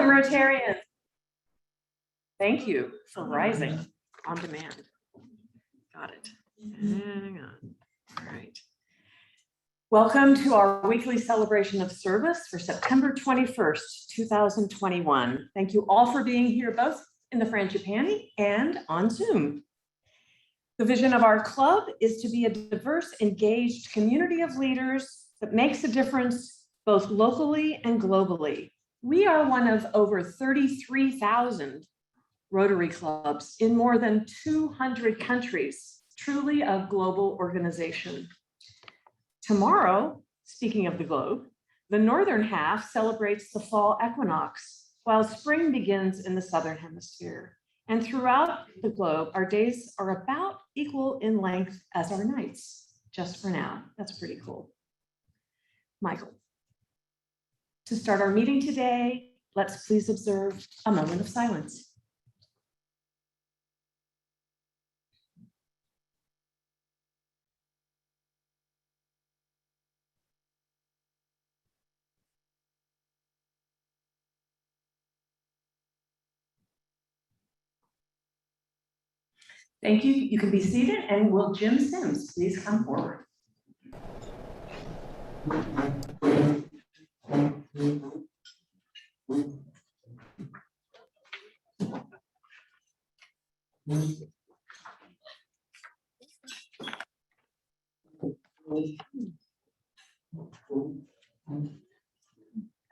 Welcome, Rotarians. Thank you for rising on demand. Got it. Hang on. All right. Welcome to our weekly celebration of service for September 21st, 2021. Thank you all for being here, both in the Frangipani and on Zoom. The vision of our club is to be a diverse, engaged community of leaders that makes a difference both locally and globally. We are one of over 33,000 Rotary clubs in more than 200 countries, truly a global organization. Tomorrow, speaking of the globe, the northern half celebrates the fall equinox, while spring begins in the southern hemisphere. And throughout the globe, our days are about equal in length as our nights, just for now. That's pretty cool. Michael, to start our meeting today, let's please observe a moment of silence. Thank you. You can be seated, and will Jim Sims please come forward?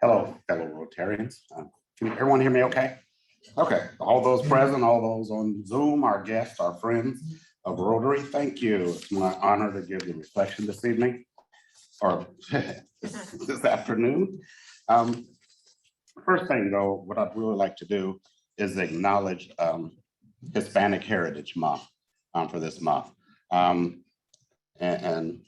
Hello, fellow Rotarians. Can everyone hear me okay? Okay, all those present, all those on Zoom, our guests, our friends of Rotary, thank you. It's my honor to give the reflection this evening, or this afternoon. First thing though, what I'd really like to do is acknowledge Hispanic Heritage Month for this month. And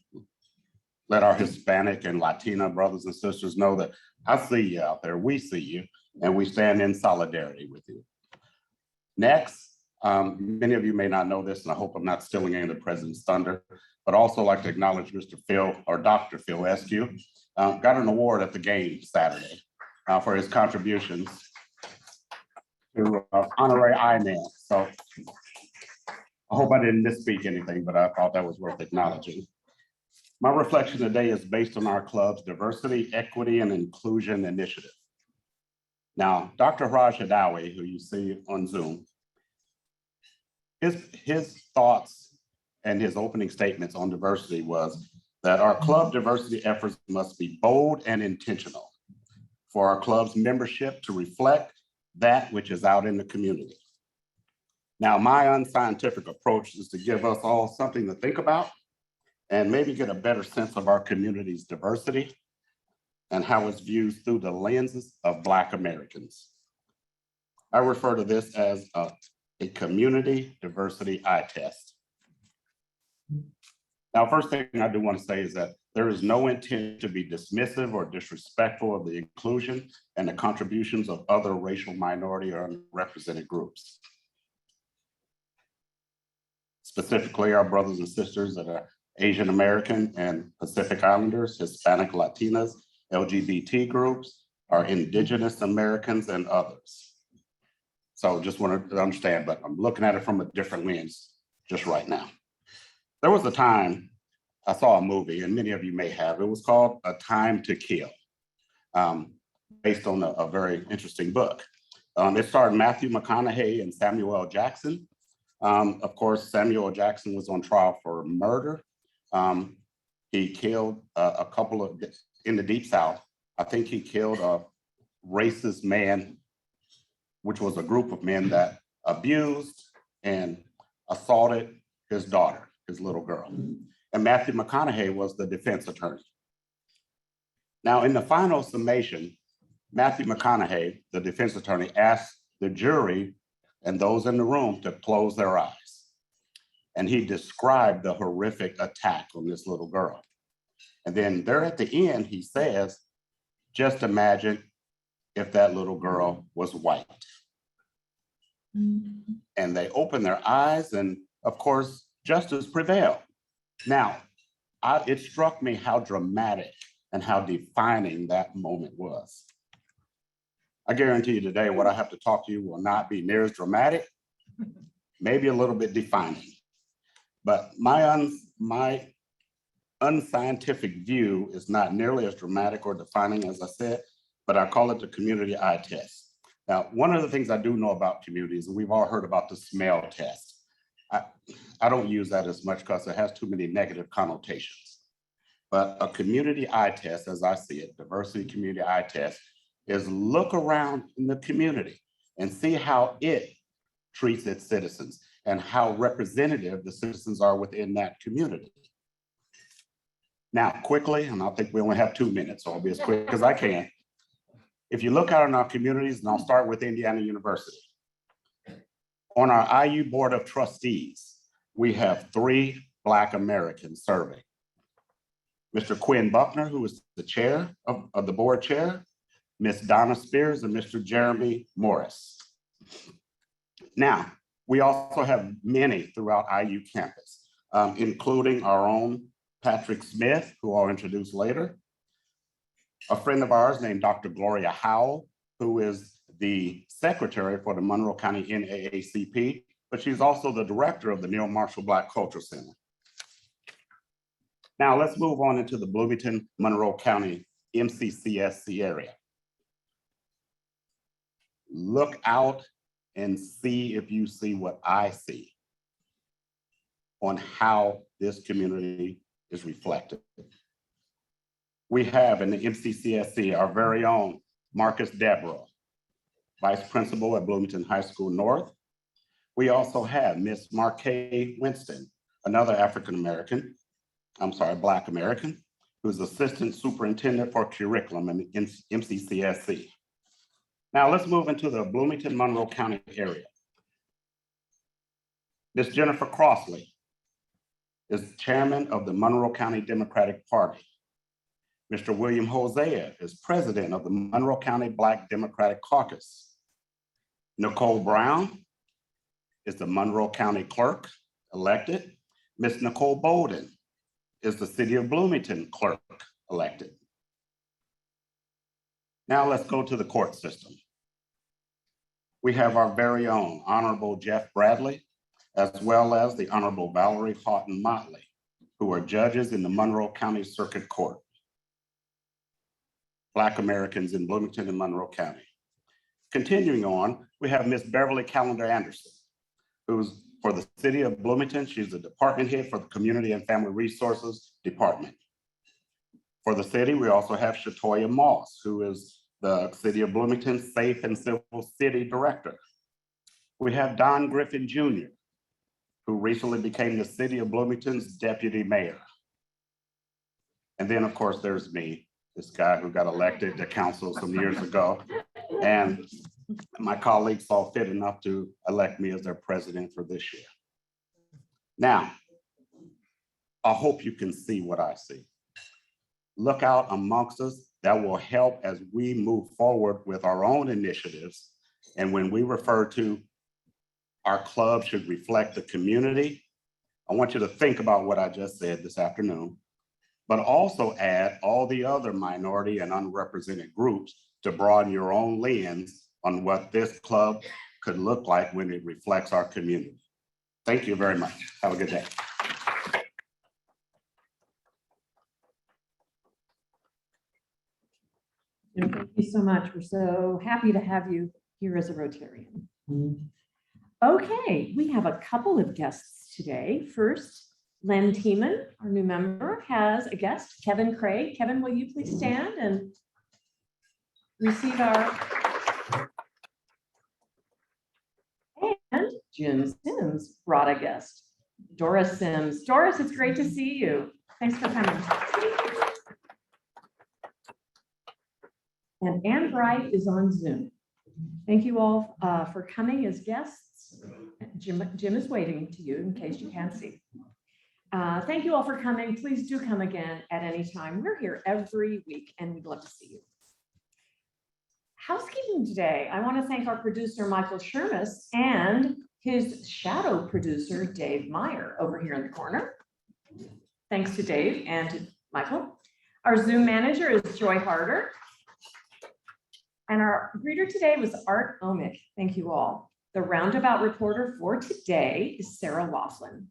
let our Hispanic and Latina brothers and sisters know that I see you out there, we see you, and we stand in solidarity with you. Next, many of you may not know this, and I hope I'm not stealing any of the president's thunder, but also like to acknowledge Mr. Phil, or Dr. Phil Eskew, got an award at the game Saturday for his contributions to honorary IMAN. So I hope I didn't misspeak anything, but I thought that was worth acknowledging. My reflection today is based on our club's diversity, equity, and inclusion initiative. Now, Dr. Raj Hadawi, who you see on Zoom, his thoughts and his opening statements on diversity was that our club diversity efforts must be bold and intentional for our club's membership to reflect that which is out in the community. Now, my unscientific approach is to give us all something to think about and maybe get a better sense of our community's diversity and how it's viewed through the lenses of Black Americans. I refer to this as a community diversity eye test. Now, first thing I do want to say is that there is no intent to be dismissive or disrespectful of the inclusion and the contributions of other racial minority or underrepresented groups. Specifically, our brothers and sisters that are Asian American and Pacific Islanders, Hispanic, Latinas, LGBT groups, our Indigenous Americans, and others. So just wanted to understand, but I'm looking at it from a different lens just right now. There was a time I saw a movie, and many of you may have, it was called A Time to Kill, based on a very interesting book. It starred Matthew McConaughey and Samuel L. Jackson. Of course, Samuel L. Jackson was on trial for murder. He killed a couple of, in the Deep South, I think he killed a racist man, which was a group of men that abused and assaulted his daughter, his little girl. And Matthew McConaughey was the defense attorney. Now, in the final summation, Matthew McConaughey, the defense attorney, asked the jury and those in the room to close their eyes. And he described the horrific attack on this little girl. And then there at the end, he says, just imagine if that little girl was white. Mm-hmm. And they opened their eyes, and of course, justice prevailed. Now, it struck me how dramatic and how defining that moment was. I guarantee you today, what I have to talk to you will not be near as dramatic, maybe a little bit defining. But my unscientific view is not nearly as dramatic or defining as I said, but I call it the community eye test. Now, one of the things I do know about communities, and we've all heard about the smell test. I don't use that as much because it has too many negative connotations. But a community eye test, as I see it, diversity community eye test, is look around in the community and see how it treats its citizens and how representative the citizens are within that community. Now, quickly, and I think we only have 2 minutes, so I'll be as quick as I can. If you look out in our communities, and I'll start with Indiana University. On our IU Board of Trustees, we have 3 Black Americans serving. Mr. Quinn Buckner, who is the chair of the board chair, Ms. Donna Spears, and Mr. Jeremy Morris. Now, we also have many throughout IU campus, including our own Patrick Smith, who I'll introduce later. A friend of ours named Dr. Gloria Howell, who is the secretary for the Monroe County NAACP, but she's also the director of the Neil Marshall Black Cultural Center. Now let's move on into the Bloomington, Monroe County MCCSC area. Look out and see if you see what I see on how this community is reflected. We have in the MCCSC our very own Marcus Deborah, Vice Principal at Bloomington High School North. We also have Miss Markay Winston, another Black American, who's Assistant Superintendent for Curriculum in MCCSC. Now let's move into the Bloomington, Monroe County area. Miss Jennifer Crossley is Chairman of the Monroe County Democratic Party. Mr. William Hosea is President of the Monroe County Black Democratic Caucus. Nicole Brown is the Monroe County Clerk elected. Miss Nicole Bowden is the City of Bloomington Clerk elected. Now let's go to the court system. We have our very own Honorable Jeff Bradley, as well as the Honorable Valerie Houghton Motley, who are judges in the Monroe County Circuit Court. Black Americans in Bloomington and Monroe County. Continuing on, we have Miss Beverly Callender Anderson, who's for the City of Bloomington. She's the department head for the Community and Family Resources Department. For the city, we also have Shatoya Moss, who is the City of Bloomington Safe and Civil City Director. We have Don Griffin Jr., who recently became the City of Bloomington's Deputy Mayor. And then, of course, there's me, this guy who got elected to council some years ago. And my colleagues saw fit enough to elect me as their president for this year. Now, I hope you can see what I see. Look out amongst us. That will help as we move forward with our own initiatives. And when we refer to our club should reflect the community, I want you to think about what I just said this afternoon, but also add all the other minority and unrepresented groups to broaden your own lens on what this club could look like when it reflects our community. Thank you very much. Have a good day. Thank you so much. We're so happy to have you here as a Rotarian. Okay, we have a couple of guests today. First, Len Tiemann, our new member, has a guest, Kevin Craig. Kevin, will you please stand and receive our... And Jim Sims brought a guest, Doris Sims. Doris, it's great to see you. Thanks for coming. And Ann Bright is on Zoom. Thank you all for coming as guests. Jim is waiting to you in case you can't see. Thank you all for coming. Please do come again at any time. We're here every week and we'd love to see you. Housekeeping today. I want to thank our producer, Michael Shermis, and his shadow producer, Dave Meyer, over here in the corner. Thanks to Dave and to Michael. Our Zoom manager is Joy Harder. And our greeter today was Art Omick. Thank you all. The roundabout reporter for today is Sarah Laughlin.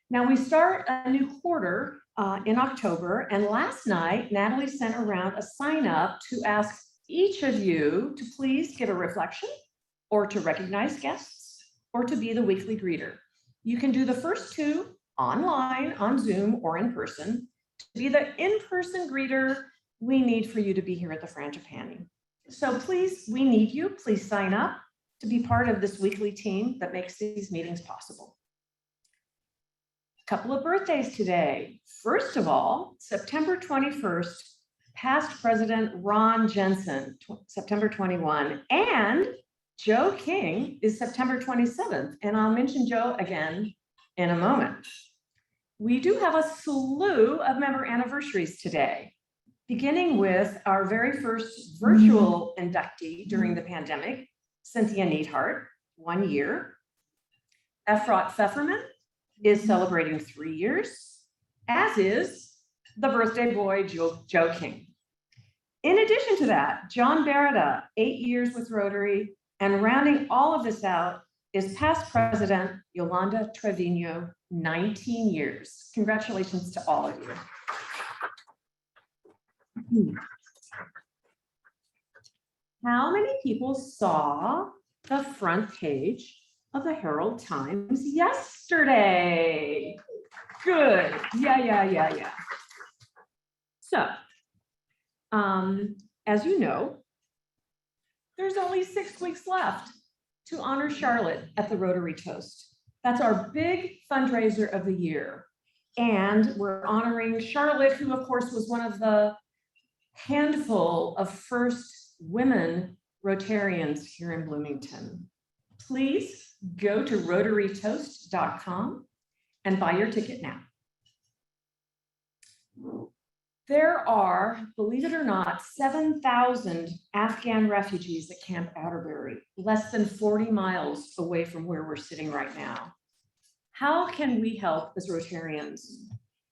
Now we start a new quarter in October, and last night, Natalie sent around a sign up to ask each of you to please give a reflection or to recognize guests or to be the weekly greeter. You can do the first two online, on Zoom, or in person. To be the in-person greeter, we need for you to be here at the Frangipani. So please, we need you. Please sign up to be part of this weekly team that makes these meetings possible. A couple of birthdays today. First of all, September 21st, past President Ron Jensen, September 21, and Joe King is September 27th, and I'll mention Joe again in a moment. We do have a slew of member anniversaries today, beginning with our very first virtual inductee during the pandemic, Cynthia Neidhart, 1 year. Efrat Pfefferman is celebrating 3 years, as is the birthday boy, Joe King. In addition to that, John Berida, 8 years with Rotary, and rounding all of this out is past President Yolanda Trevino, 19 years. Congratulations to all of you. How many people saw the front page of the Herald Times yesterday? Good. Yeah. So, as you know, there's only 6 weeks left to honor Charlotte at the Rotary Toast. That's our big fundraiser of the year. And we're honoring Charlotte, who of course was one of the handful of first women Rotarians here in Bloomington. Please go to rotarytoast.com and buy your ticket now. There are, believe it or not, 7,000 Afghan refugees at Camp Atterbury, less than 40 miles away from where we're sitting right now. How can we help as Rotarians?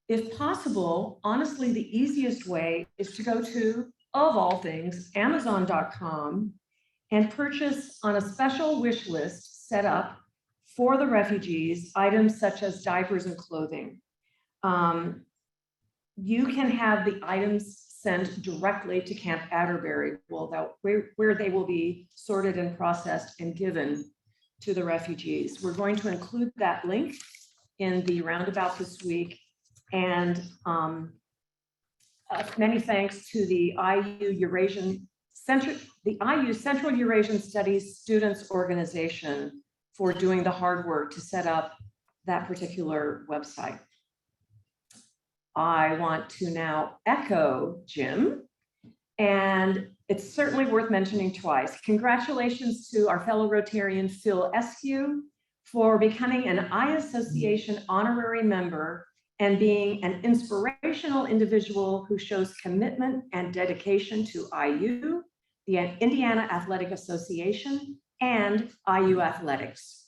If possible, honestly, the easiest way is to go to, of all things, Amazon.com and purchase on a special wish list set up for the refugees, items such as diapers and clothing. You can have the items sent directly to Camp Atterbury, where they will be sorted and processed and given to the refugees. We're going to include that link in the roundabout this week. And many thanks to the IU Central Eurasian Studies Students Organization for doing the hard work to set up that particular website. I want to now echo Jim, and it's certainly worth mentioning twice. Congratulations to our fellow Rotarian Phil Eskew for becoming an Association honorary member and being an inspirational individual who shows commitment and dedication to IU, the Indiana Athletic Association, and IU athletics.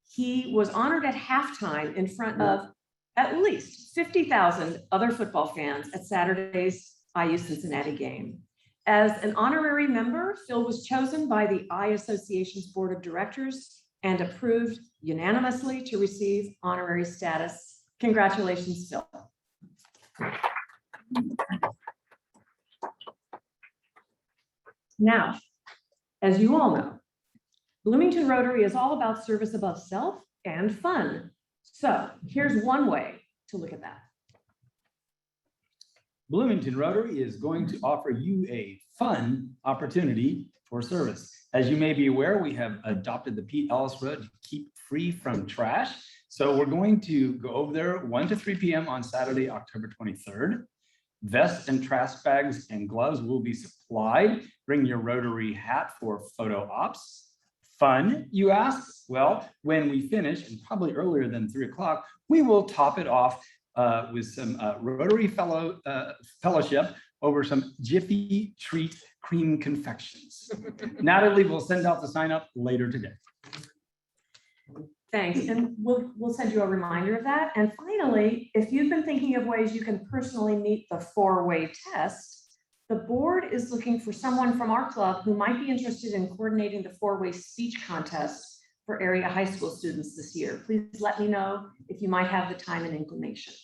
He was honored at halftime in front of at least 50,000 other football fans at Saturday's IU Cincinnati game. As an honorary member, Phil was chosen by the Association's board of directors and approved unanimously to receive honorary status. Congratulations, Phil. Now, as you all know, Bloomington Rotary is all about service above self and fun. So here's one way to look at that. Bloomington Rotary is going to offer you a fun opportunity for service. As you may be aware, we have adopted the Pete Ellis Road to keep free from trash. So we're going to go over there 1 to 3 p.m. on Saturday, October 23rd. Vests and trash bags and gloves will be supplied. Bring your Rotary hat for photo ops. Fun, you ask? Well, when we finish, and probably earlier than 3 o'clock, we will top it off with some Rotary fellowship over some Jiffy Treat cream confections. Natalie will send out the sign up later today. Thanks, and we'll send you a reminder of that. And finally, if you've been thinking of ways you can personally meet the 4-way test, the board is looking for someone from our club who might be interested in coordinating the four-way speech contest for area high school students this year. Please let me know if you might have the time and inclination.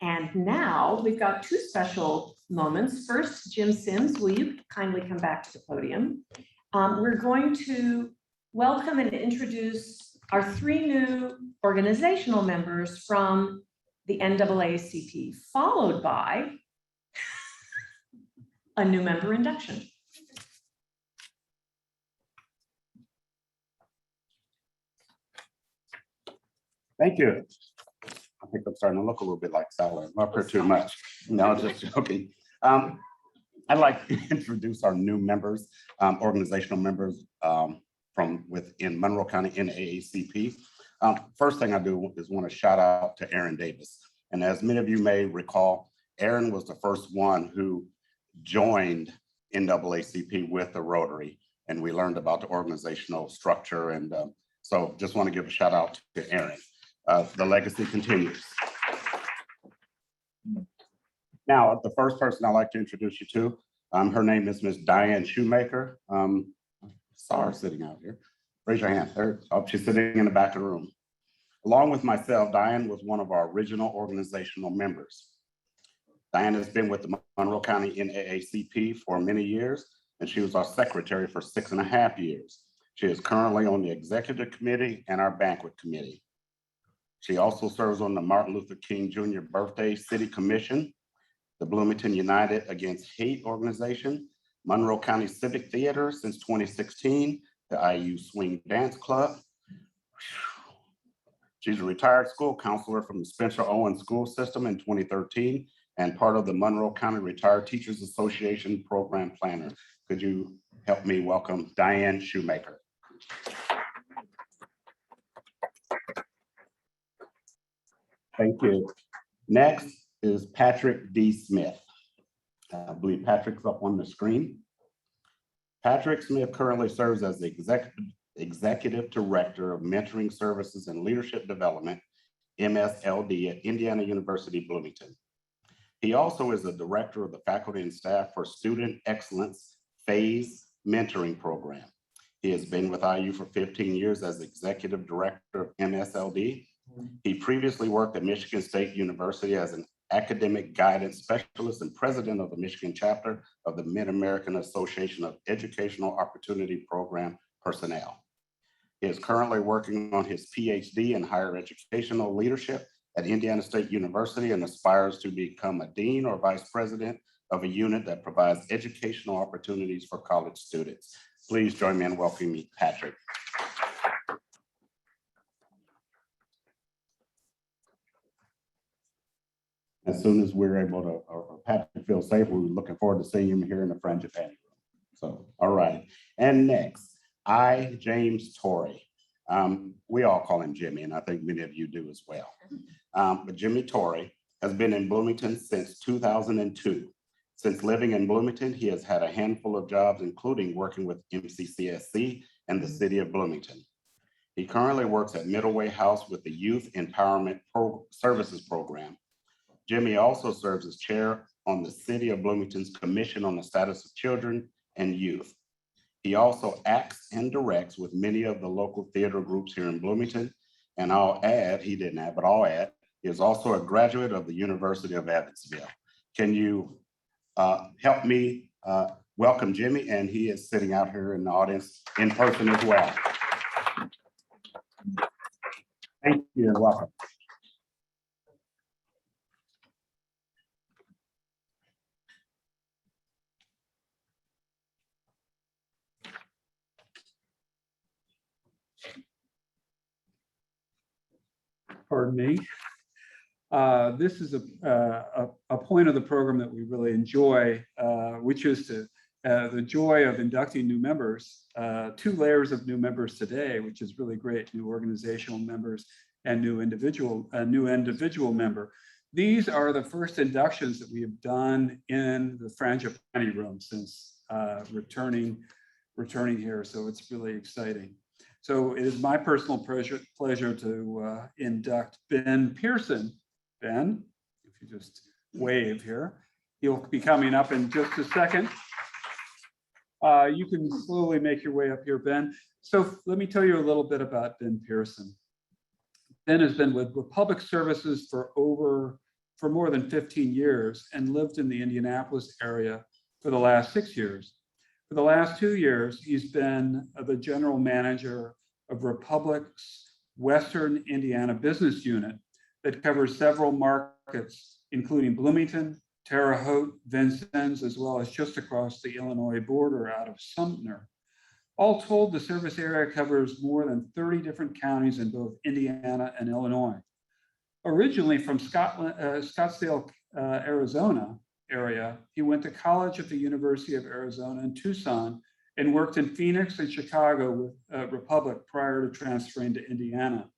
And now we've got two special moments. First, Jim Sims, will you kindly come back to the podium? We're going to welcome and introduce our three new organizational members from the NAACP, followed by a new member induction. Thank you. I think I'm starting to look a little bit like Sally. I'm up here too much. No, just joking. I'd like to introduce our new members, organizational members from within Monroe County NAACP. First thing I do is want to shout out to Aaron Davis. And as many of you may recall, Aaron was the first one who joined NAACP with the Rotary, and we learned about the organizational structure. And so just want to give a shout out to Aaron. The legacy continues. Now, the first person I'd like to introduce you to, her name is Miss Diane Shoemaker. Saw her sitting out here. Raise your hand. There, oh, she's sitting in the back of the room. Along with myself, Diane was one of our original organizational members. Diane has been with the Monroe County NAACP for many years, and she was our secretary for 6.5 years. She is currently on the executive committee and our banquet committee. She also serves on the Martin Luther King Jr. Birthday City Commission, the Bloomington United Against Hate organization, Monroe County Civic Theater since 2016, the IU Swing Dance Club. She's a retired school counselor from the Spencer Owens School System in 2013 and part of the Monroe County Retired Teachers Association program planner. Could you help me welcome Diane Shoemaker? Thank you. Next is Patrick D. Smith. I believe Patrick's up on the screen. Patrick Smith currently serves as the Executive Director of Mentoring Services and Leadership Development, MSLD, at Indiana University, Bloomington. He also is the Director of the Faculty and Staff for Student Excellence Phase Mentoring Program. He has been with IU for 15 years as Executive Director of MSLD. He previously worked at Michigan State University as an academic guidance specialist and president of the Michigan chapter of the Mid-American Association of Educational Opportunity Program Personnel. He is currently working on his PhD in higher educational leadership at Indiana State University and aspires to become a dean or vice president of a unit that provides educational opportunities for college students. Please join me in welcoming Patrick. As soon as we're able to, or Patrick feels safe, we're looking forward to seeing him here in the frangipani room. So, all right. And next, James Torrey. We all call him Jimmy, and I think many of you do as well. But Jimmy Torrey has been in Bloomington since 2002. Since living in Bloomington, he has had a handful of jobs, including working with MCCSC and the city of Bloomington. He currently works at Middleway House with the Youth Empowerment Services Program. Jimmy also serves as chair on the City of Bloomington's Commission on the Status of Children and Youth. He also acts and directs with many of the local theater groups here in Bloomington. And I'll add, he didn't add, but I'll add, he is also a graduate of the University of Evansville. Can you help me welcome Jimmy? And he is sitting out here in the audience in person as well. Thank you and welcome. Pardon me. This is a point of the program that we really enjoy, which is the joy of inducting new members, 2 layers of new members today, which is really great, new organizational members and new individual member. These are the first inductions that we have done in the frangipani room since returning here, so it's really exciting. So it is my personal pleasure to induct Ben Pearson. Ben, if you just wave here. He'll be coming up in just a second. You can slowly make your way up here, Ben. So let me tell you a little bit about Ben Pearson. Ben has been with Republic Services for more than 15 years and lived in the Indianapolis area for the last 6 years. For the last 2 years, he's been the general manager of Republic's Western Indiana business unit that covers several markets, including Bloomington, Terre Haute, Vincennes, as well as just across the Illinois border out of Sumter. All told, the service area covers more than 30 different counties in both Indiana and Illinois. Originally from Scottsdale, Arizona area, he went to college at the University of Arizona in Tucson and worked in Phoenix and Chicago with Republic prior to transferring to Indiana.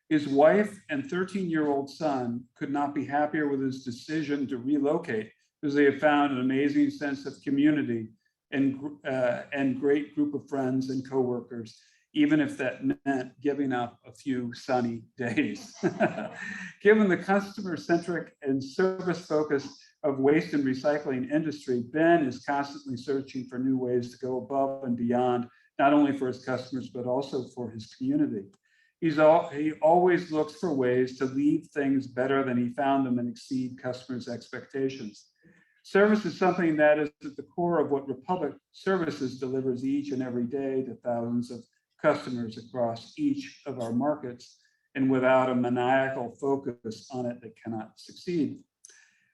His wife and 13-year-old son could not be happier with his decision to relocate because they have found an amazing sense of community and great group of friends and coworkers, even if that meant giving up a few sunny days. Given the customer-centric and service focus of waste and recycling industry, Ben is constantly searching for new ways to go above and beyond, not only for his customers, but also for his community. He always looks for ways to leave things better than he found them and exceed customers' expectations. Service is something that is at the core of what Republic Services delivers each and every day to thousands of customers across each of our markets, and without a maniacal focus on it, they cannot succeed.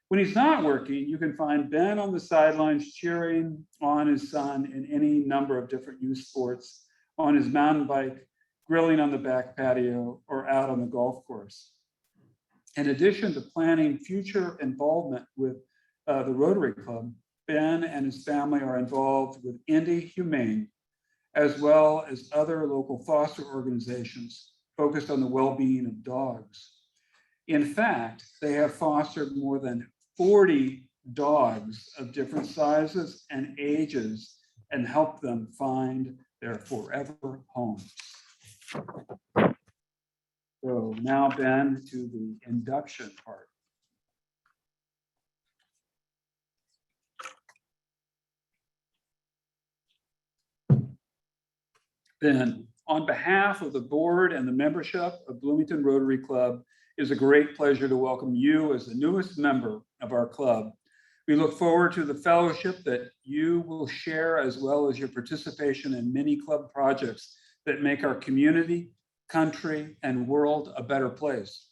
When he's not working, you can find Ben on the sidelines cheering on his son in any number of different youth sports, on his mountain bike, grilling on the back patio, or out on the golf course. In addition to planning future involvement with the Rotary Club, Ben and his family are involved with Indy Humane, as well as other local foster organizations focused on the well-being of dogs. In fact, they have fostered more than 40 dogs of different sizes and ages and helped them find their forever homes. So now, Ben, to the induction part. Ben, on behalf of the board and the membership of Bloomington Rotary Club, it is a great pleasure to welcome you as the newest member of our club. We look forward to the fellowship that you will share, as well as your participation in many club projects that make our community, country, and world a better place.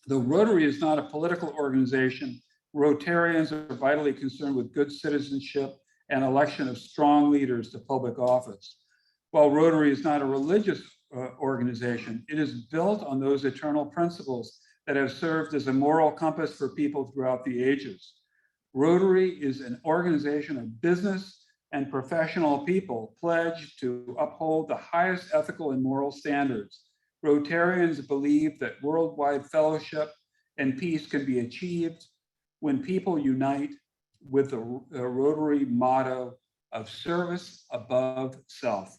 Though Rotary is not a political organization, Rotarians are vitally concerned with good citizenship and election of strong leaders to public office. While Rotary is not a religious organization, it is built on those eternal principles that have served as a moral compass for people throughout the ages. Rotary is an organization of business and professional people pledged to uphold the highest ethical and moral standards. Rotarians believe that worldwide fellowship and peace can be achieved when people unite with the Rotary motto of service above self.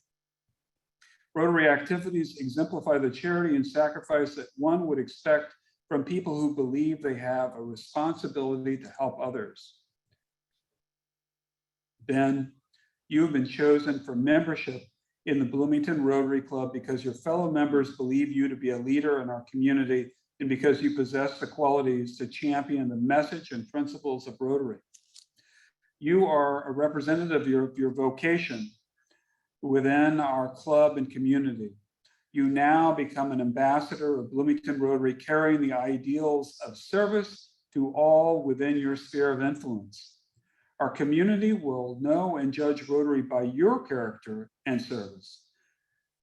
Rotary activities exemplify the charity and sacrifice that one would expect from people who believe they have a responsibility to help others. Ben, you have been chosen for membership in the Bloomington Rotary Club because your fellow members believe you to be a leader in our community and because you possess the qualities to champion the message and principles of Rotary. You are a representative of your vocation within our club and community. You now become an ambassador of Bloomington Rotary, carrying the ideals of service to all within your sphere of influence. Our community will know and judge Rotary by your character and service.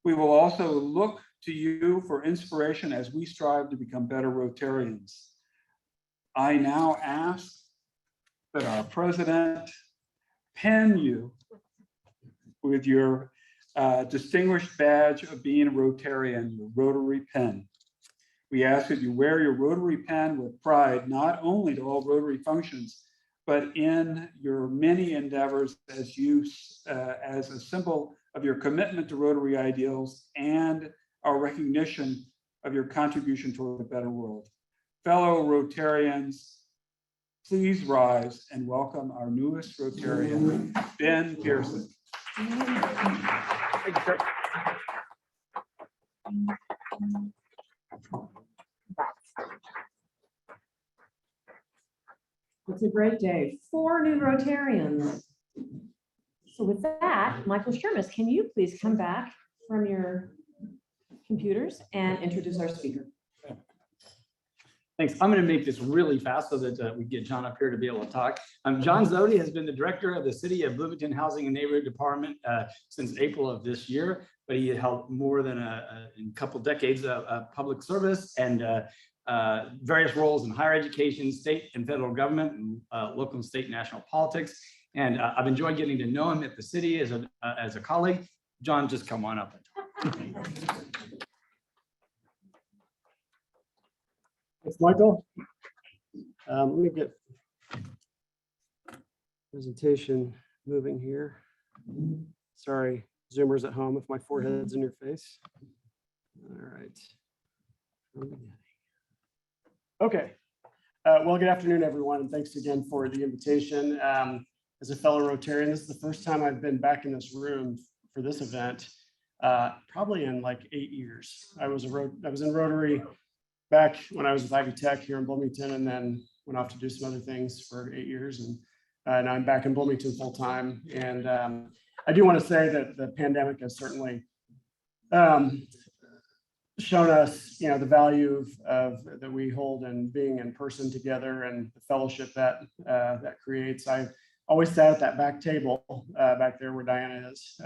We will also look to you for inspiration as we strive to become better Rotarians. I now ask that our president pen you with your distinguished badge of being a Rotarian, your Rotary pen. We ask that you wear your Rotary pen with pride, not only to all Rotary functions, but in your many endeavors as a symbol of your commitment to Rotary ideals and our recognition of your contribution toward a better world. Fellow Rotarians, please rise and welcome our newest Rotarian, Ben Pearson. It's a great day. 4 new Rotarians. So with that, Michael Shermis, can you please come back from your computers and introduce our speaker? Thanks. I'm going to make this really fast so that we get John up here to be able to talk. John Zody has been the director of the City of Bloomington Housing and Neighborhood Department since April of this year, but he held more than a couple decades of public service and various roles in higher education, state and federal government, and local and state and national politics. And I've enjoyed getting to know him at the city as a colleague. John, just come on up and talk. Thanks, Michael. Let me get presentation moving here. Sorry, Zoomers at home, if my forehead's in your face. All right. Okay. Well, good afternoon, everyone, and thanks again for the invitation. As a fellow Rotarian, this is the first time I've been back in this room for this event, probably in like 8 years. I was in Rotary back when I was with Ivy Tech here in Bloomington, and then went off to do some other things for 8 years. And now I'm back in Bloomington full time. And I do want to say that the pandemic has certainly shown us, the value of that we hold in being in person together and the fellowship that that creates. I always sat at that back table back there where Diana is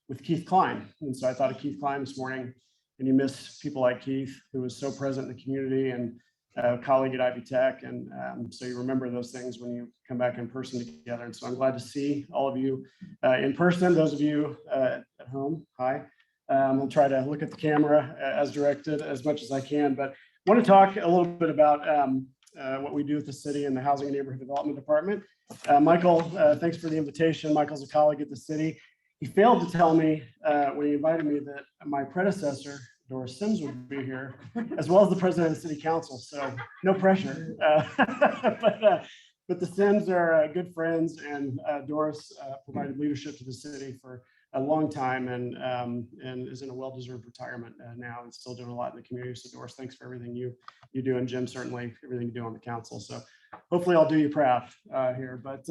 with Keith Klein. And so I thought of Keith Klein this morning. And you miss people like Keith, who was so present in the community and a colleague at Ivy Tech. And so you remember those things when you come back in person together. And so I'm glad to see all of you in person. Those of you at home, hi. I'll try to look at the camera as directed as much as I can, but I want to talk a little bit about what we do at the city and the Housing and Neighborhood Development Department. Michael, thanks for the invitation. Michael's a colleague at the city. He failed to tell me when he invited me that my predecessor, Doris Sims, would be here, as well as the president of the city council. So no pressure. But the Sims are good friends, and Doris provided leadership to the city for a long time, and is in a well-deserved retirement now, and still doing a lot in the community. So Doris, thanks for everything you do, and Jim, certainly everything you do on the council. So hopefully I'll do you proud here. But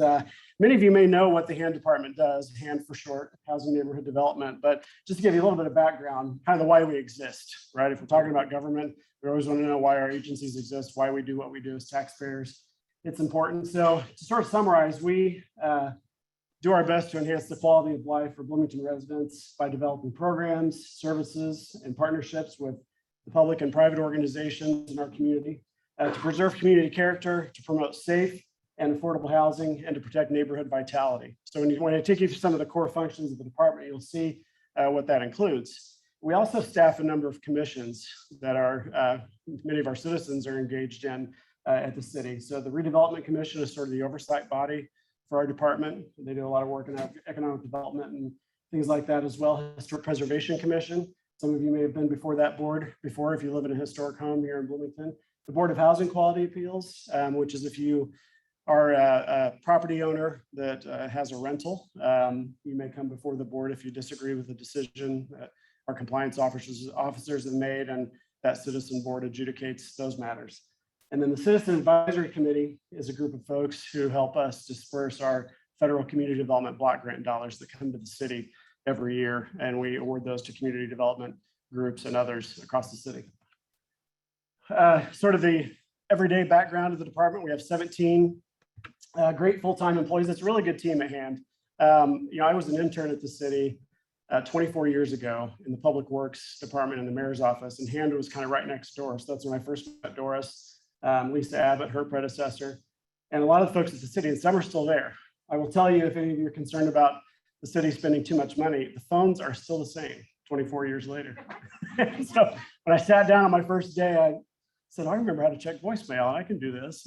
many of you may know what the HAND department does, HAND for short, Housing Neighborhood Development. But just to give you a little bit of background, kind of the why we exist, right? If we're talking about government, we always want to know why our agencies exist, why we do what we do as taxpayers. It's important. So to sort of summarize, we do our best to enhance the quality of life for Bloomington residents by developing programs, services, and partnerships with the public and private organizations in our community to preserve community character, to promote safe and affordable housing, and to protect neighborhood vitality. So when I take you through some of the core functions of the department, you'll see what that includes. We also staff a number of commissions that many of our citizens are engaged in at the city. So the Redevelopment Commission is sort of the oversight body for our department. They do a lot of work in economic development and things like that as well. Historic Preservation Commission. Some of you may have been before that board before if you live in a historic home here in Bloomington. The Board of Housing Quality Appeals, which is if you are a property owner that has a rental, you may come before the board if you disagree with the decision that our compliance officers have made, and that citizen board adjudicates those matters. And then the Citizen Advisory Committee is a group of folks who help us disperse our federal community development block grant dollars that come to the city every year. And we award those to community development groups and others across the city. Sort of the everyday background of the department, we have 17 great full-time employees. It's a really good team at HAND. I was an intern at the city 24 years ago in the Public Works Department in the mayor's office, and HAND was kind of right next door. So that's when I first met Doris. Lisa Abbott, her predecessor, and a lot of the folks at the city, and some are still there. I will tell you, if any of you are concerned about the city spending too much money, the phones are still the same 24 years later. So when I sat down on my first day, I said, I remember how to check voicemail, and I can do this.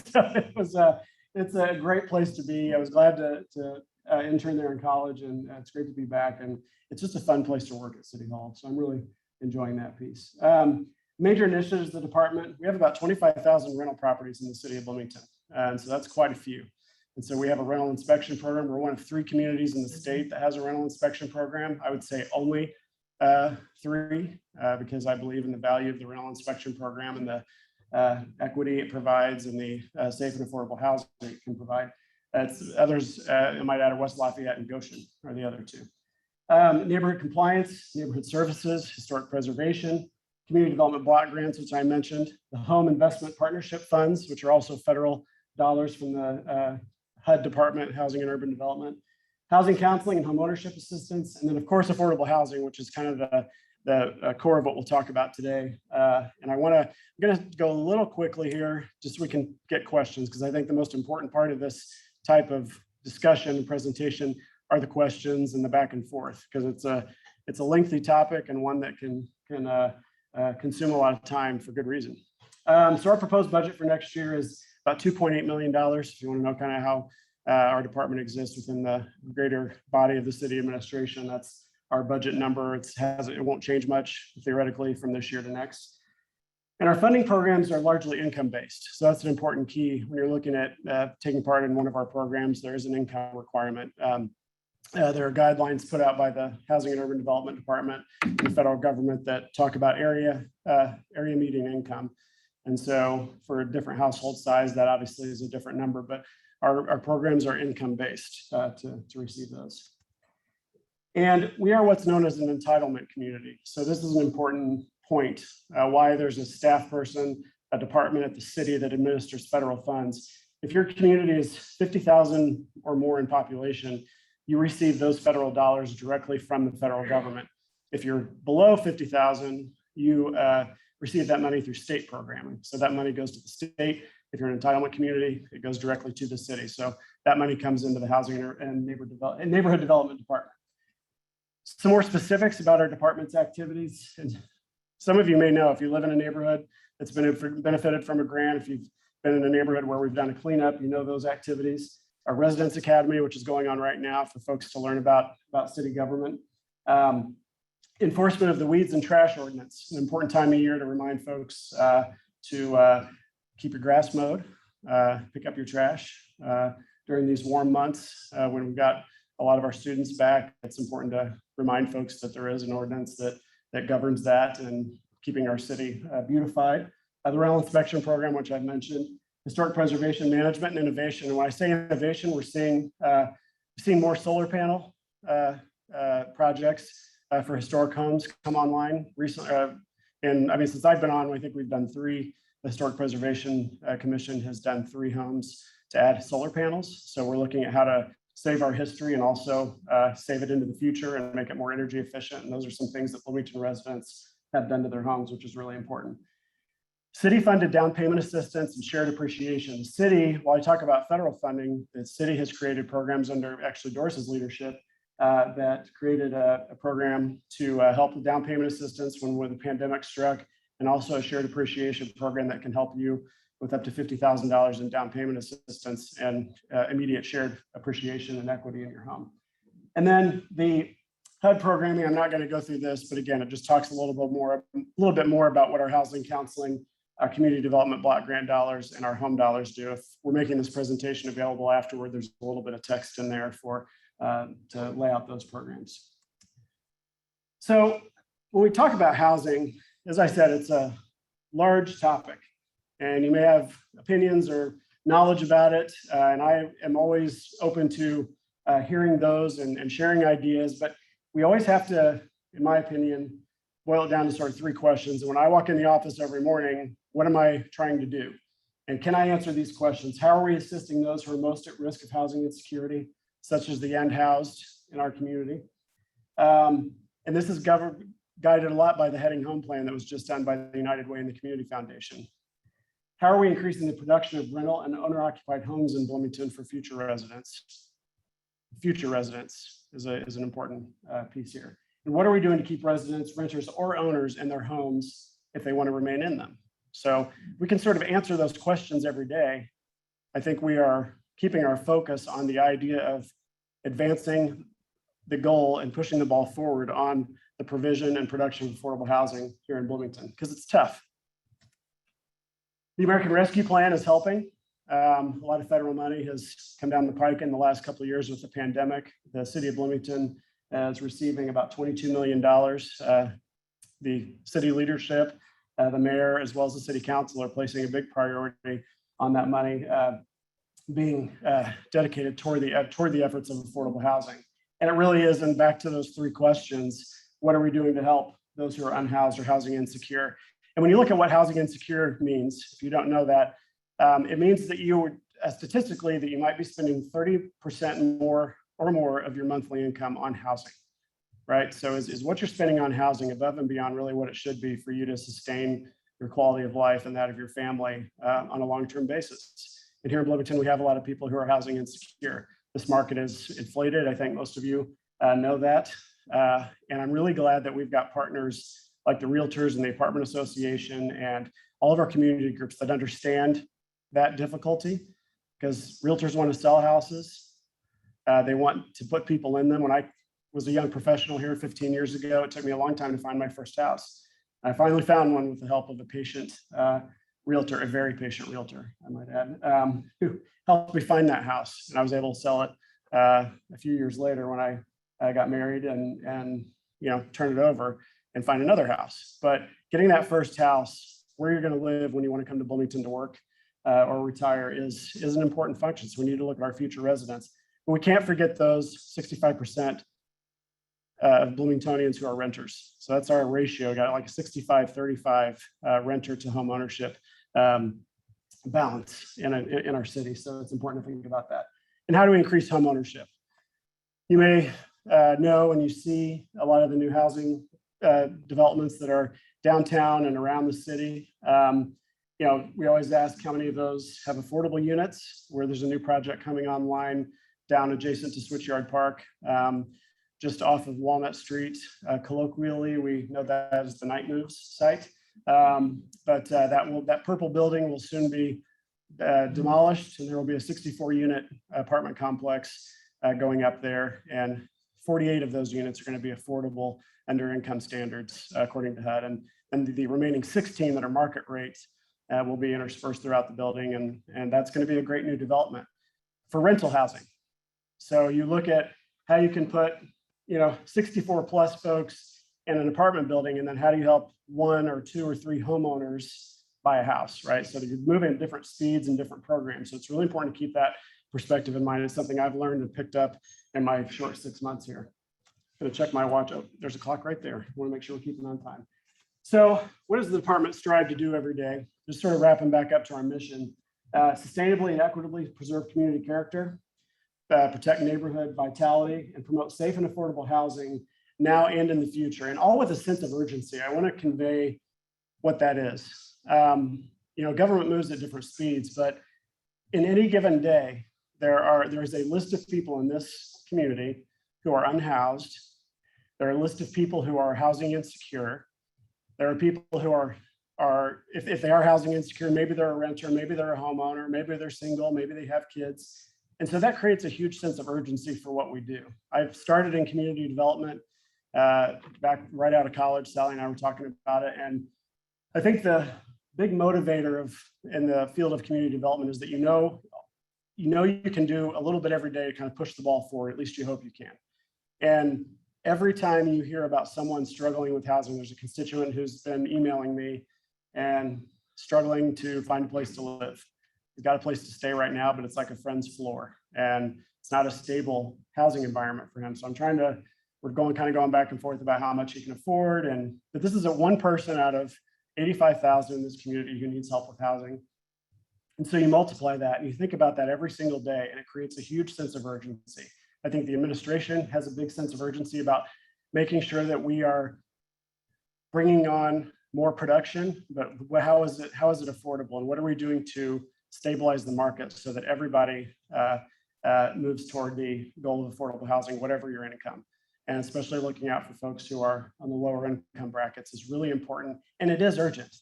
So it's a great place to be. I was glad to intern there in college, and it's great to be back. And it's just a fun place to work at City Hall. So I'm really enjoying that piece. Major initiatives of the department. We have about 25,000 rental properties in the city of Bloomington. And so that's quite a few. And so we have a rental inspection program. We're one of 3 communities in the state that has a rental inspection program. I would say only 3, because I believe in the value of the rental inspection program and the equity it provides and the safe and affordable housing it can provide. Others, I might add, West Lafayette and Goshen are the other 2. Neighborhood compliance, neighborhood services, historic preservation, community development block grants, which I mentioned, the home investment partnership funds, which are also federal dollars from the HUD Department, Housing and Urban Development, housing counseling and home ownership assistance, and then of course, affordable housing, which is kind of the core of what we'll talk about today. And I'm gonna go a little quickly here, just so we can get questions, because I think the most important part of this type of discussion and presentation are the questions and the back and forth, because it's a lengthy topic and one that can consume a lot of time for good reason. So our proposed budget for next year is about $2.8 million. If you want to know kind of how our department exists within the greater body of the city administration, that's our budget number. It won't change much theoretically from this year to next. And our funding programs are largely income-based. So that's an important key when you're looking at taking part in one of our programs. There is an income requirement. There are guidelines put out by the Housing and Urban Development Department and the federal government that talk about area median income. And so for a different household size, that obviously is a different number, but our programs are income-based to receive those. And we are what's known as an entitlement community. So this is an important point, why there's a staff person, a department at the city that administers federal funds. If your community is 50,000 or more in population, you receive those federal dollars directly from the federal government. If you're below 50,000, you receive that money through state programming. So that money goes to the state. If you're an entitlement community, it goes directly to the city. So that money comes into the Housing and Neighborhood Development Department. Some more specifics about our department's activities. And some of you may know, if you live in a neighborhood that's been benefited from a grant, if you've been in a neighborhood where we've done a cleanup, you know those activities. Our Residence Academy, which is going on right now for folks to learn about city government. Enforcement of the weeds and trash ordinance, an important time of year to remind folks to keep your grass mowed, pick up your trash during these warm months when we've got a lot of our students back. It's important to remind folks that there is an ordinance that governs that and keeping our city beautified. The rental inspection program, which I've mentioned, historic preservation management and innovation. And when I say innovation, we're seeing more solar panel projects for historic homes come online recently. And I mean, since I've been on, I think we've done 3. The Historic Preservation Commission has done 3 homes to add solar panels. So we're looking at how to save our history and also save it into the future and make it more energy efficient. And those are some things that Bloomington residents have done to their homes, which is really important. City funded down payment assistance and shared appreciation. The city, while I talk about federal funding, the city has created programs under actually Doris's leadership that created a program to help with down payment assistance when the pandemic struck, and also a shared appreciation program that can help you with up to $50,000 in down payment assistance and immediate shared appreciation and equity in your home. And then the HUD programming, I'm not going to go through this, but again, it just talks a little bit more about what our housing counseling, our community development block grant dollars, and our home dollars do. If we're making this presentation available afterward, there's a little bit of text in there for to lay out those programs. So when we talk about housing, as I said, it's a large topic, and you may have opinions or knowledge about it. And I am always open to hearing those and sharing ideas, but we always have to, in my opinion, boil it down to sort of 3 questions. And when I walk in the office every morning, what am I trying to do? And can I answer these questions? How are we assisting those who are most at risk of housing insecurity, such as the unhoused in our community? And this is guided a lot by the Heading Home Plan that was just done by the United Way and the Community Foundation. How are we increasing the production of rental and owner-occupied homes in Bloomington for future residents? Future residents is an important piece here. And what are we doing to keep residents, renters, or owners in their homes if they want to remain in them? So we can sort of answer those questions every day. I think we are keeping our focus on the idea of advancing the goal and pushing the ball forward on the provision and production of affordable housing here in Bloomington, because it's tough. The American Rescue Plan is helping. A lot of federal money has come down the pike in the last couple of years with the pandemic. The city of Bloomington is receiving about $22 million. The city leadership, the mayor, as well as the city council are placing a big priority on that money being dedicated toward the efforts of affordable housing. And it really is, and back to those three questions, what are we doing to help those who are unhoused or housing insecure? And when you look at what housing insecure means, if you don't know that, it means that you would, statistically, that you might be spending 30% more or more of your monthly income on housing, right? So is what you're spending on housing above and beyond really what it should be for you to sustain your quality of life and that of your family on a long-term basis. And here in Bloomington, we have a lot of people who are housing insecure. This market is inflated. I think most of you know that. And I'm really glad that we've got partners like the Realtors and the Apartment Association and all of our community groups that understand that difficulty, because Realtors want to sell houses. They want to put people in them. When I was a young professional here 15 years ago, it took me a long time to find my first house. I finally found one with the help of a patient realtor, a very patient realtor, I might add, who helped me find that house. And I was able to sell it a few years later when I got married and turn it over and find another house. But getting that first house where you're going to live when you want to come to Bloomington to work or retire is an important function. So we need to look at our future residents. But we can't forget those 65% of Bloomingtonians who are renters. So that's our ratio, got like a 65-35 renter to home ownership balance in our city. So it's important to think about that. And how do we increase home ownership? You may know and you see a lot of the new housing developments that are downtown and around the city. We always ask how many of those have affordable units, where there's a new project coming online down adjacent to Switchyard Park, just off of Walnut Street. Colloquially, we know that as the Night Moves site. But that purple building will soon be demolished, and there will be a 64-unit apartment complex going up there. And 48 of those units are going to be affordable under income standards, according to HUD. And the remaining 16 that are market rates will be interspersed throughout the building. And that's going to be a great new development for rental housing. So you look at how you can put 64 plus folks in an apartment building, and then how do you help 1 or 2 or 3 homeowners buy a house, right? So you're moving at different speeds and different programs. So it's really important to keep that perspective in mind. It's something I've learned and picked up in my short 6 months here. I'm gonna check my watch. Oh, there's a clock right there. I want to make sure we're keeping on time. So what does the department strive to do every day? Just sort of wrapping back up to our mission, sustainably and equitably preserve community character, protect neighborhood vitality, and promote safe and affordable housing now and in the future, and all with a sense of urgency. I want to convey what that is. Government moves at different speeds, but in any given day, there is a list of people in this community who are unhoused. There are a list of people who are housing insecure. There are people who are if they are housing insecure, maybe they're a renter, maybe they're a homeowner, maybe they're single, maybe they have kids. And so that creates a huge sense of urgency for what we do. I've started in community development back right out of college. Sally and I were talking about it. And I think the big motivator in the field of community development is that you know you can do a little bit every day to kind of push the ball forward, at least you hope you can. And every time you hear about someone struggling with housing, there's a constituent who's been emailing me and struggling to find a place to live. He's got a place to stay right now, but it's like a friend's floor, and it's not a stable housing environment for him. So we're going back and forth about how much he can afford. But this is one person out of 85,000 in this community who needs help with housing. And so you multiply that and you think about that every single day, and it creates a huge sense of urgency. I think the administration has a big sense of urgency about making sure that we are bringing on more production, but how is it affordable, and what are we doing to stabilize the market so that everybody moves toward the goal of affordable housing, whatever your income. And especially looking out for folks who are on the lower income brackets is really important, and it is urgent.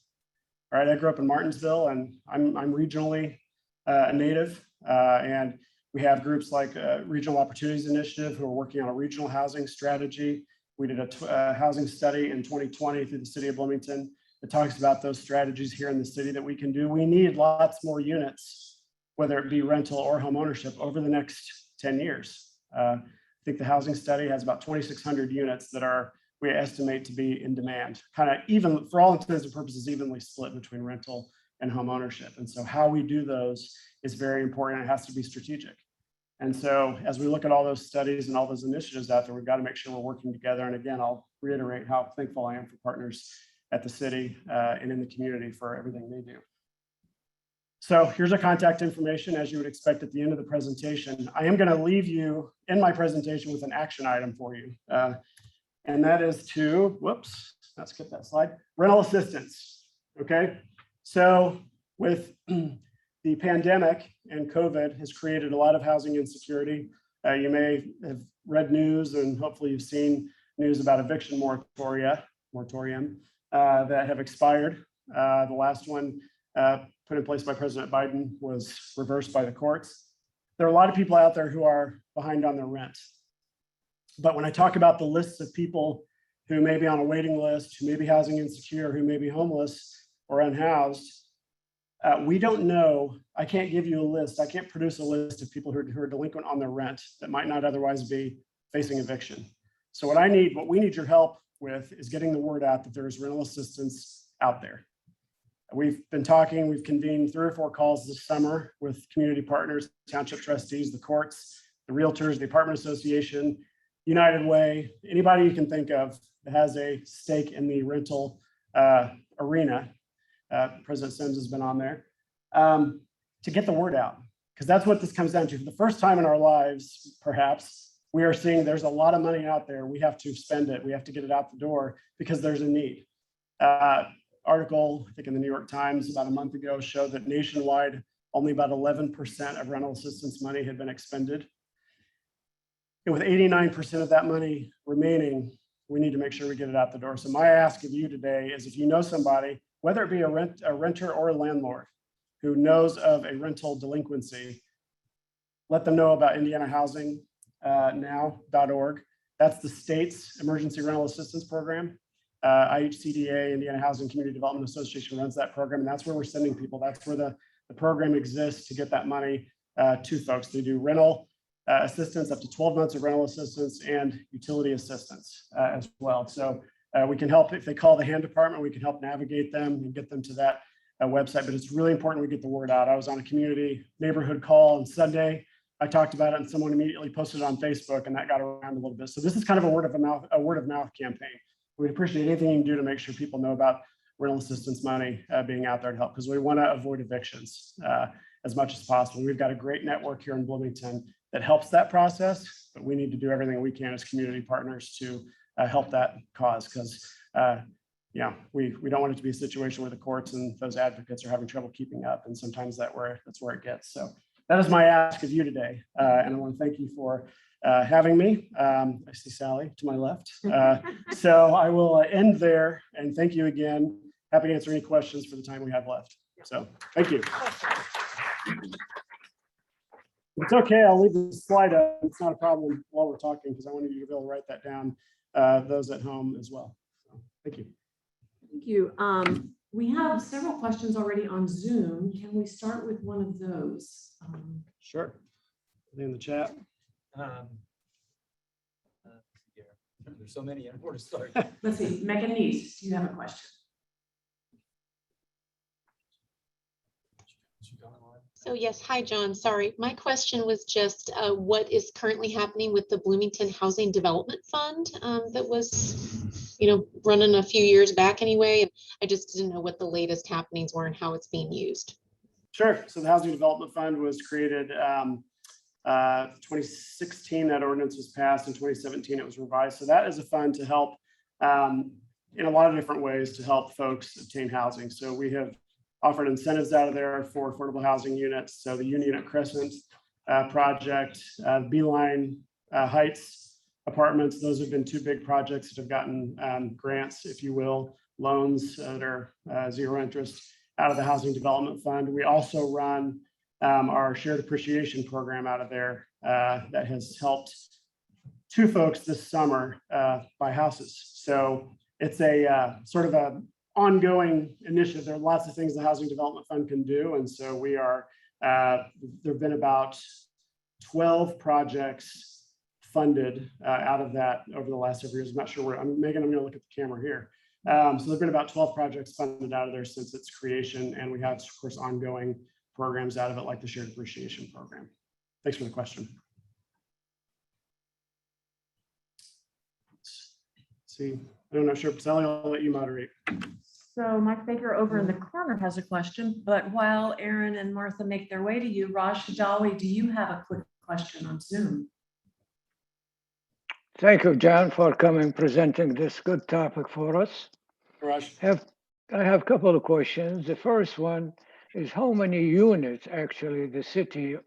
All right, I grew up in Martinsville, and I'm regionally a native, and we have groups like Regional Opportunities Initiative who are working on a regional housing strategy. We did a housing study in 2020 through the city of Bloomington that talks about those strategies here in the city that we can do. We need lots more units whether it be rental or home ownership over the next 10 years. I think the housing study has about 2,600 units that we estimate to be in demand, kind of even, for all intents and purposes, evenly split between rental and home ownership. And so how we do those is very important. It has to be strategic. And so as we look at all those studies and all those initiatives out there, we've got to make sure we're working together. And again, I'll reiterate how thankful I am for partners at the city and in the community for everything they do. So here's our contact information, as you would expect at the end of the presentation. I am going to leave you in my presentation with an action item for you. And that is to, whoops, let's skip that slide, rental assistance. Okay. So with the pandemic and COVID has created a lot of housing insecurity. You may have read news and hopefully you've seen news about eviction moratorium that have expired. The last one put in place by President Biden was reversed by the courts. There are a lot of people out there who are behind on their rent. But when I talk about the lists of people who may be on a waiting list, who may be housing insecure, who may be homeless or unhoused, we don't know. I can't give you a list. I can't produce a list of people who are delinquent on their rent that might not otherwise be facing eviction. So what we need your help with is getting the word out that there is rental assistance out there. We've been talking, we've convened 3 or 4 calls this summer with community partners, township trustees, the courts, the realtors, the apartment association, United Way, anybody you can think of that has a stake in the rental arena. President Sims has been on there to get the word out, because that's what this comes down to. For the first time in our lives, perhaps, we are seeing there's a lot of money out there. We have to spend it. We have to get it out the door because there's a need. Article, I think in the New York Times about a month ago, showed that nationwide, only about 11% of rental assistance money had been expended. And with 89% of that money remaining, we need to make sure we get it out the door. So my ask of you today is, if you know somebody, whether it be a renter or a landlord who knows of a rental delinquency, let them know about indianahousingnow.org. That's the state's emergency rental assistance program. IHCDA, Indiana Housing Community Development Association, runs that program, and that's where we're sending people. That's where the program exists to get that money to folks. They do rental assistance, up to 12 months of rental assistance, and utility assistance as well. So we can help. If they call the hand department, we can help navigate them and get them to that website. But it's really important we get the word out. I was on a community neighborhood call on Sunday. I talked about it, and someone immediately posted it on Facebook, and that got around a little bit. So this is kind of a word of mouth campaign. We'd appreciate anything you can do to make sure people know about rental assistance money being out there to help, because we want to avoid evictions as much as possible. We've got a great network here in Bloomington that helps that process, but we need to do everything we can as community partners to help that cause, because we don't want it to be a situation where the courts and those advocates are having trouble keeping up, and sometimes that's where it gets. So that is my ask of you today, and I want to thank you for having me. I see Sally to my left. So I will end there, and thank you again. Happy to answer any questions for the time we have left. So thank you. It's okay, I'll leave the slide up. It's not a problem while we're talking, because I wanted you to be able to write that down, those at home as well. So, thank you. Thank you. We have several questions already on Zoom. Can we start with one of those? Sure. In the chat. There's so many, I don't know where to start. Let's see, Megan Neese, do you have a question? So yes, hi, John. Sorry, my question was just what is currently happening with the Bloomington Housing Development Fund that was, running a few years back anyway. I just didn't know what the latest happenings were and how it's being used. Sure. So the Housing Development Fund was created 2016. That ordinance was passed. In 2017, it was revised. So that is a fund to help in a lot of different ways to help folks obtain housing. So we have offered incentives out of there for affordable housing units. So the Union at Crescent project, Beeline Heights apartments, those have been 2 big projects that have gotten grants, if you will, loans that are 0 interest out of the Housing Development Fund. We also run our shared appreciation program out of there that has helped 2 folks this summer buy houses. So it's a sort of a ongoing initiative. There are lots of things the Housing Development Fund can do, and so we are There've been about 12 projects funded out of that over the last several years. I'm not sure where, Megan, I'm gonna look at the camera here. So there've been about 12 projects funded out of there since its creation. And we have, of course, ongoing programs out of it, like the shared appreciation program. Thanks for the question. Let's see, I'm not sure, Sally, I'll let you moderate. So Mike Baker over in the corner has a question, but while Aaron and Martha make their way to you, Raj Shadawi, do you have a quick question on Zoom? Thank you, John, for coming, presenting this good topic for us. Raj. I have a couple of questions. The first one is how many units actually the city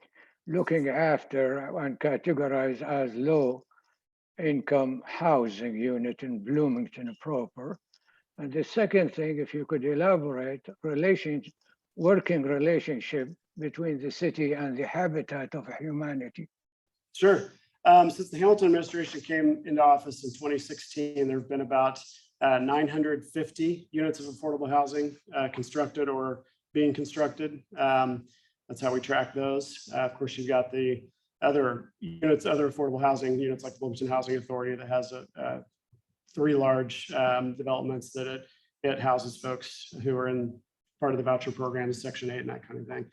looking after and categorize as low income housing unit in Bloomington proper? And the second thing, if you could elaborate working relationship between the city and the Habitat of Humanity. Sure. Since the Hamilton administration came into office in 2016, there have been about 950 units of affordable housing constructed or being constructed. That's how we track those. Of course, you've got the other units, other affordable housing units like the Bloomington Housing Authority that has 3 large developments that it houses folks who are in part of the voucher program, Section 8 and that kind of thing.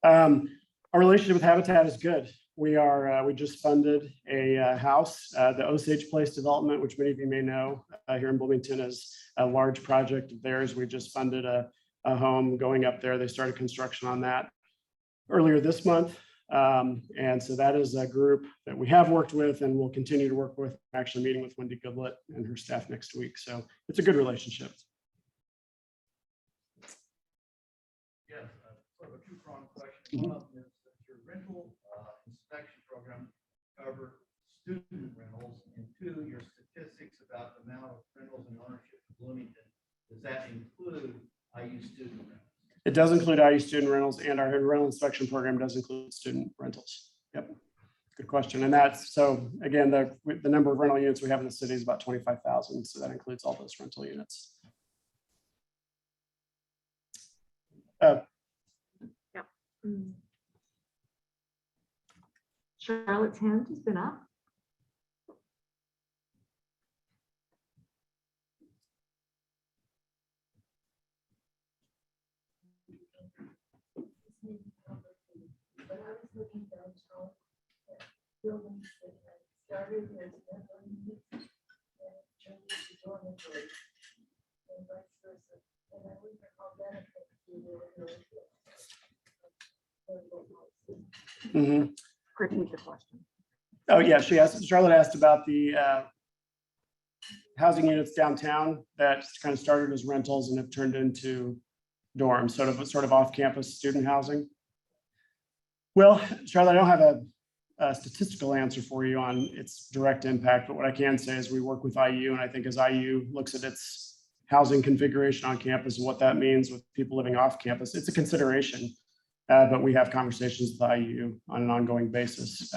Our relationship with Habitat is good. We just funded a house, the Osage Place development, which many of you may know here in Bloomington is a large project of theirs. We just funded a home going up there. They started construction on that earlier this month. And so that is a group that we have worked with and will continue to work with. I'm actually meeting with Wendy Goodlett and her staff next week. So it's a good relationship. Yes, sort of a two-pronged question. One of them is that your rental inspection program cover student rentals, and 2, your statistics about the amount of rentals and ownership in Bloomington. Does that include IU student rentals? It does include IU student rentals, and our rental inspection program does include student rentals. Yep, good question. And that's, so again, the number of rental units we have in the city is about 25,000. So that includes all those rental units. Charlotte's hand has been up. But I was looking downtown at buildings that had started as rental units and turned into dormitories and vice versa. And I wonder how that affects the Repeat the question. Oh yeah, Charlotte asked about the housing units downtown that kind of started as rentals and have turned into dorms, sort of off-campus student housing. Well, Charlotte, I don't have a statistical answer for you on its direct impact, but what I can say is we work with IU, and I think as IU looks at its housing configuration on campus and what that means with people living off campus, it's a consideration. But we have conversations with IU on an ongoing basis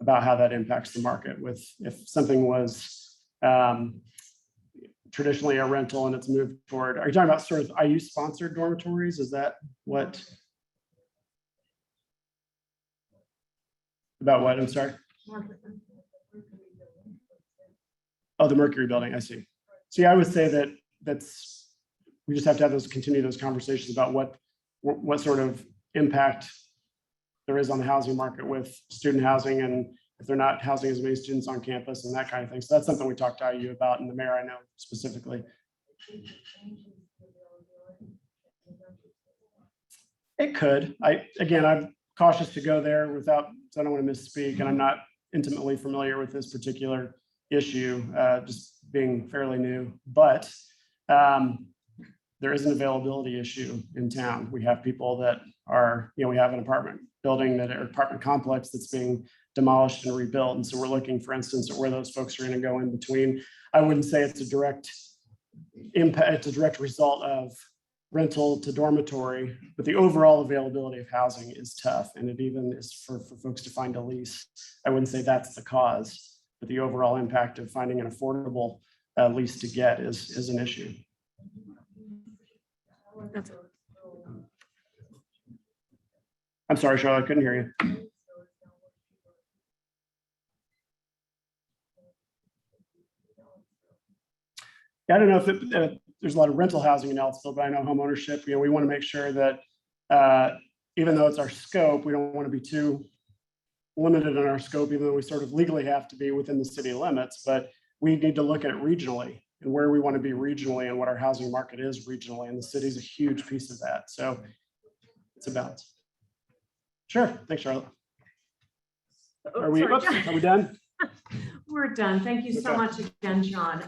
about how that impacts the market. With if something was traditionally a rental and it's moved toward, are you talking about sort of IU sponsored dormitories? Is that what? About what? I'm sorry. Oh, the Mercury building. I see. See, I would say we just have to continue those conversations about what sort of impact there is on the housing market with student housing, and if they're not housing as many students on campus and that kind of thing. So that's something we talked to IU about, and the mayor I know specifically. It could. I'm cautious to go there without, so I don't want to misspeak, and I'm not intimately familiar with this particular issue, just being fairly new, but there is an availability issue in town. We have people that are, we have an apartment building apartment complex that's being demolished and rebuilt. And so we're looking, for instance, at where those folks are going to go in between. I wouldn't say it's a direct impact, it's a direct result of rental to dormitory, but the overall availability of housing is tough. And it even is for folks to find a lease. I wouldn't say that's the cause, but the overall impact of finding an affordable lease to get is an issue. I'm sorry, Charlotte, I couldn't hear you. Yeah, I don't know if there's a lot of rental housing in Ellisville, but I know homeownership, we want to make sure that even though it's our scope, we don't want to be too limited in our scope, even though we sort of legally have to be within the city limits, but we need to look at it regionally and where we want to be regionally and what our housing market is regionally. And the city is a huge piece of that. So it's a balance. Sure. Thanks, Charlotte. Oh, Are we sorry, done? We're done. Thank you so Okay. much again, John.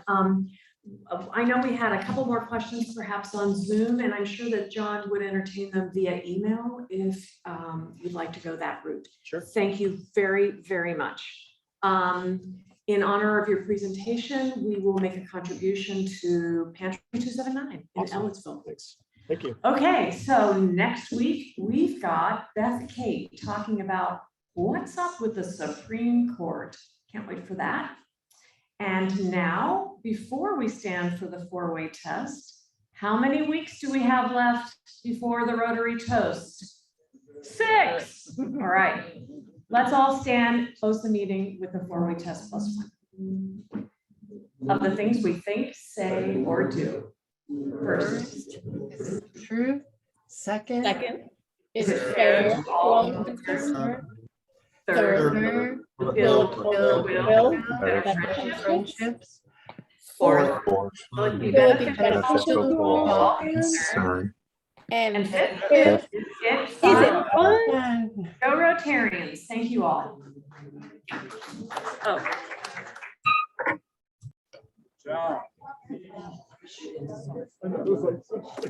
I know we had a couple more questions perhaps on Zoom, and I'm sure that John would entertain them via email if you'd like to go that route. Sure. Thank you very, very much. In honor of your presentation, we will make a contribution to Pantry 279 in Awesome. Ellisville. Thanks. Thank you. Okay, so next week, we've got Beth Kate talking about what's up with the Supreme Court. Can't wait for that. And now, before we stand for the four-way test, how many weeks do we have left before the Rotary toast? 6. All right, let's all stand, close the meeting with the four-way test +1. Of the things we think, say, or do. First. Truth. Second. Is it fair to all concerned? Third. Build better friendships. Fourth. Will it be beneficial to all concerned? And fifth, is it fun? Go Rotarians. Thank you all. Oh.